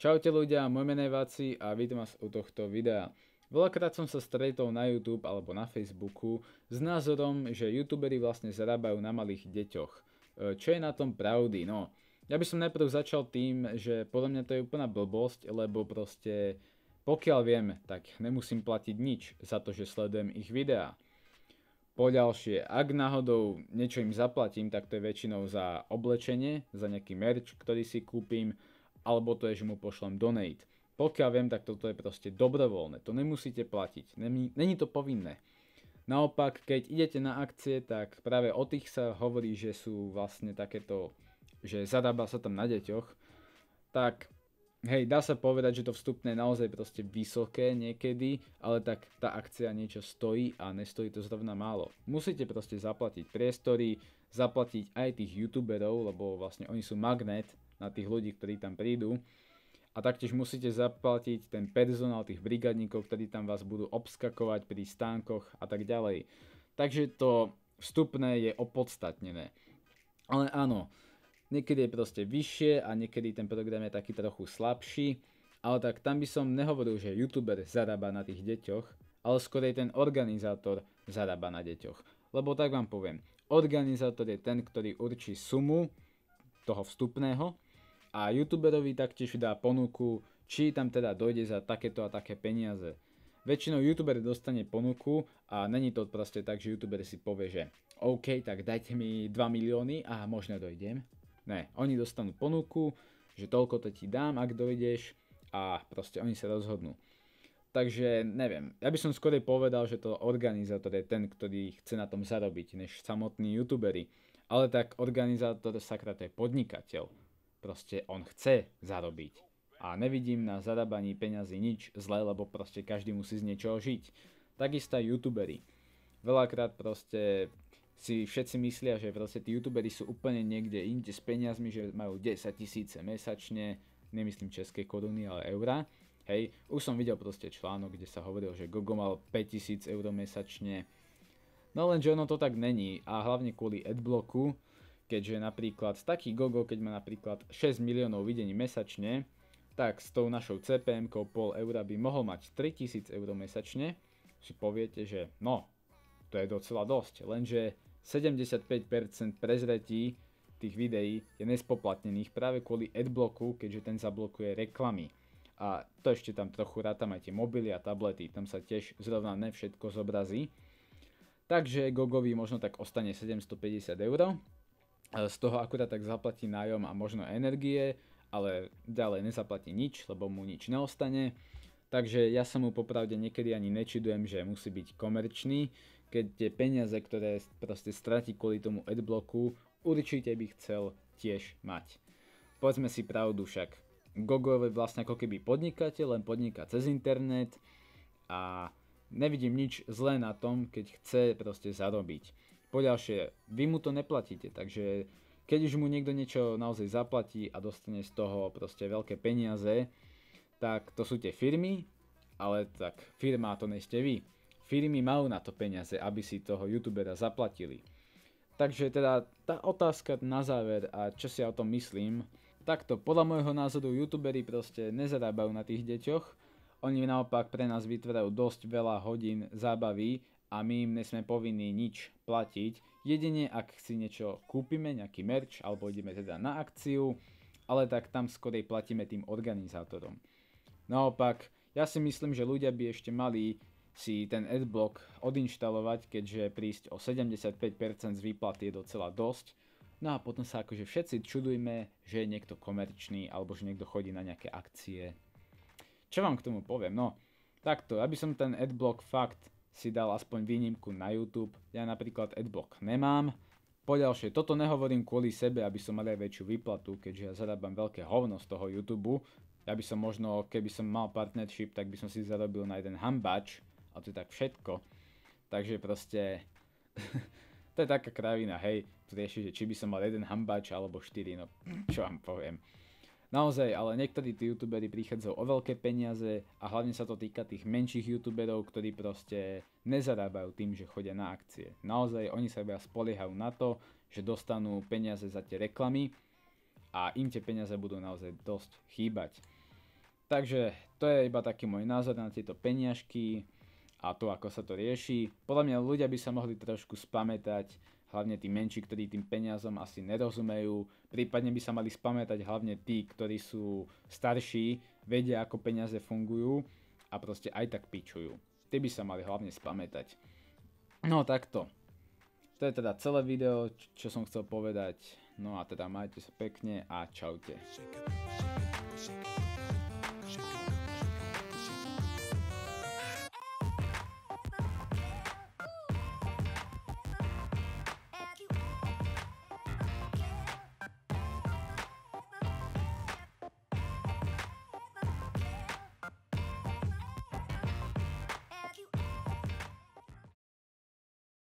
Čaute ľudia, môj meno je Váci a vítam vás u tohto videa. Veľakrát som sa stretol na YouTube alebo na Facebooku s názorom, že youtuberi vlastne zarábajú na malých deťoch. Čo je na tom pravdy? No, ja by som najprv začal tým, že podľa mňa to je úplná blbosť, lebo proste pokiaľ viem, tak nemusím platiť nič za to, že sledujem ich videá. Poďalšie, ak náhodou niečo im zaplatím, tak to je väčšinou za oblečenie, za nejaký merch, ktorý si kúpim, alebo to je, že mu pošlem donate. Pokiaľ viem, tak toto je proste dobrovoľné, to nemusíte platiť, není to povinné. Naopak, keď idete na akcie, tak práve o tých sa hovorí, že sú vlastne takéto, že zarába sa tam na deťoch, tak hej, dá sa povedať, že to vstupné je naozaj proste vysoké niekedy, ale tak tá akcia niečo stojí a nestojí to zrovna málo. Musíte proste zaplatiť priestory, zaplatiť aj tých youtuberov, lebo vlastne oni sú magnet na tých ľudí, ktorí tam prídu. A taktiež musíte zaplatiť ten personál tých brigadníkov, ktorí tam vás budú obskakovať pri stánkoch a tak ďalej. Takže to vstupné je opodstatnené. Ale áno, niekedy je proste vyššie a niekedy ten program je taký trochu slabší. Ale tak tam by som nehovoril, že youtuber zarába na tých deťoch, ale skôr ten organizátor zarába na deťoch. Lebo tak vám poviem, organizátor je ten, ktorý určí sumu toho vstupného, a youtuberovi taktiež dá ponuku, či tam teda dojde za takéto a také peniaze. Väčšinou youtuber dostane ponuku a není to proste tak, že youtuber si povie, že OK, tak dajte mi 2 milióny a možno dojdem. Ne, oni dostanú ponuku, že toľko to ti dám, ak dojdeš, a proste oni sa rozhodnú. Takže neviem, ja by som skôr povedal, že to organizátor je ten, ktorý chce na tom zarobiť, než samotní youtuberi. Ale tak organizátor sakra to je podnikateľ. Proste on chce zarobiť. A nevidím na zarábaní peňazí nič zlé, lebo proste každý musí z niečoho žiť. Takisto aj youtuberi. Veľakrát proste si všetci myslia, že proste tí youtuberi sú úplne niekde inde s peniazmi, že majú 10 000 mesačne, nemyslím české koruny, ale eurá. Hej, už som videl proste článok, kde sa hovoril, že Gogo mal 5000 eur mesačne. No lenže ono to tak není a hlavne kvôli adblocku, keďže napríklad taký Gogo, keď má napríklad 6 miliónov videní mesačne, tak s tou našou CPM-kou pol eura by mohol mať 3000 eur mesačne. Si poviete, že no, to je docela dosť, lenže 75% prezretí tých videí je nespoplatnených práve kvôli adblocku, keďže ten zablokuje reklamy. A to ešte tam trochu rátam aj tie mobily a tablety, tam sa tiež zrovna ne všetko zobrazí. Takže Gogovi možno tak ostane 750 eur. Z toho akurát tak zaplatí nájom a možno energie, ale ďalej nezaplatí nič, lebo mu nič neostane. Takže ja sa mu popravde niekedy ani nečudujem, že musí byť komerčný, keď tie peniaze, ktoré proste stratí kvôli tomu adblocku, určite by chcel tiež mať. Povedzme si pravdu však, Gogo je vlastne ako keby podnikateľ, len podniká cez internet a nevidím nič zlé na tom, keď chce proste zarobiť. Poďalšie, vy mu to neplatíte, takže keď už mu niekto niečo naozaj zaplatí a dostane z toho proste veľké peniaze, tak to sú tie firmy, ale tak firma to nie ste vy. Firmy majú na to peniaze, aby si toho youtubera zaplatili. Takže teda tá otázka na záver a čo si ja o tom myslím, takto podľa môjho názoru youtuberi proste nezarábajú na tých deťoch, oni naopak pre nás vytvárajú dosť veľa hodín zábavy a my im nesme povinní nič platiť, jedine ak si niečo kúpime, nejaký merch, alebo ideme teda na akciu, ale tak tam skorej platíme tým organizátorom. Naopak, ja si myslím, že ľudia by ešte mali si ten adblock odinštalovať, keďže prísť o 75% z výplaty je docela dosť. No a potom sa akože všetci čudujme, že je niekto komerčný, alebo že niekto chodí na nejaké akcie. Čo vám k tomu poviem? No, takto, aby som ten adblock fakt si dal aspoň výnimku na YouTube. Ja napríklad adblock nemám. Poďalšie, toto nehovorím kvôli sebe, aby som mal aj väčšiu výplatu, keďže ja zarábam veľké hovno z toho YouTube. Ja by som možno, keby som mal partnership, tak by som si zarobil na jeden hambač, a to je tak všetko. Takže proste, to je taká kravina, hej, tu rieši, že či by som mal jeden hambač alebo 4, no čo vám poviem. Naozaj, ale niektorí tí youtuberi prichádzajú o veľké peniaze a hlavne sa to týka tých menších youtuberov, ktorí proste nezarábajú tým, že chodia na akcie. Naozaj, oni sa iba spoliehajú na to, že dostanú peniaze za tie reklamy a im tie peniaze budú naozaj dosť chýbať. Takže to je iba taký môj názor na tieto peniažky a to, ako sa to rieši. Podľa mňa ľudia by sa mohli trošku spamätať, hlavne tí menší, ktorí tým peniazom asi nerozumejú. Prípadne by sa mali spamätať hlavne tí, ktorí sú starší, vedia, ako peniaze fungujú a proste aj tak pičujú. Tí by sa mali hlavne spamätať. No takto. To je teda celé video, čo som chcel povedať. No a teda majte sa pekne a čaute.